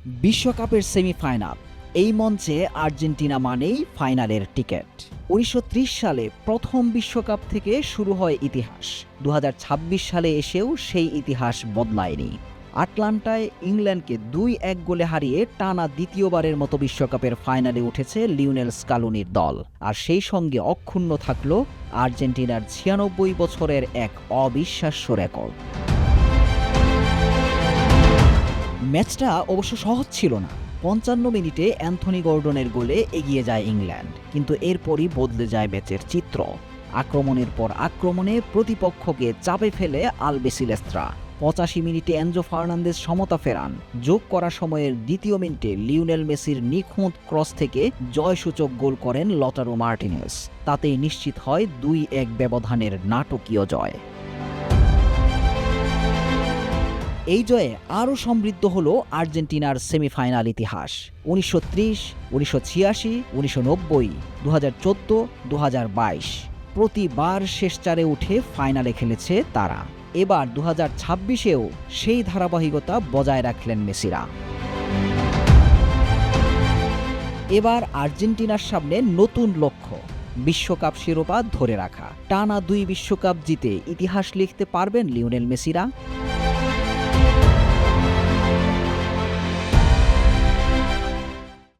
বিশ্বকাপের সেমিফাইনাল, এই মঞ্চে আর্জেন্টিনা মানেই ফাইনালের টিকিট। ১৯৩০ সালে প্রথম বিশ্বকাপ থেকে শুরু হয় ইতিহাস। ২০২৬ সালে এসেও সেই ইতিহাস বদলায়নি। আটলান্টায় ইংল্যান্ডকে ২-১ গোলে হারিয়ে টানা দ্বিতীয়বারের মতো বিশ্বকাপের ফাইনালে উঠেছে লিওনেল স্কালোনির দল। আর সেই সঙ্গে অক্ষুণ্ণ থাকল আর্জেন্টিনার ৯৬ বছরের এক অবিশ্বাস্য রেকর্ড। ম্যাচটা অবশ্য সহজ ছিল না। ৫৫ মিনিটে অ্যান্থনি গর্ডনের গোলে এগিয়ে যায় ইংল্যান্ড, কিন্তু এরপরই বদলে যায় ম্যাচের চিত্র। আক্রমণের পর আক্রমণে প্রতিপক্ষকে চাপে ফেলে আলবিসেলেস্তা। ৮৫ মিনিটে এনজো ফার্নান্দেজ সমতা ফেরান। যোগ করা সময়ের দ্বিতীয় মিনিটে লিওনেল মেসির নিখুঁত ক্রস থেকে জয়সূচক গোল করেন লটারো মার্টিনেজ। তাতেই নিশ্চিত হয় ২-১ ব্যবধানের নাটকীয় জয়। এই জয়ে আরও সমৃদ্ধ হল আর্জেন্টিনার সেমিফাইনাল ইতিহাস। ১৯৩০, ১৯৮৬, ১৯৯০, ২০১৪, ২০২২ প্রতিবার শেষ চারে উঠে ফাইনালে খেলেছে তারা। এবার ২০২৬-এও সেই ধারাবাহিকতা বজায় রাখলেন মেসিরা। এবার আর্জেন্টিনার সামনে নতুন লক্ষ্য, বিশ্বকাপ শিরোপা ধরে রাখা। টানা ২ বিশ্বকাপ জিতে ইতিহাস লিখতে পারবেন লিওনেল মেসিরা।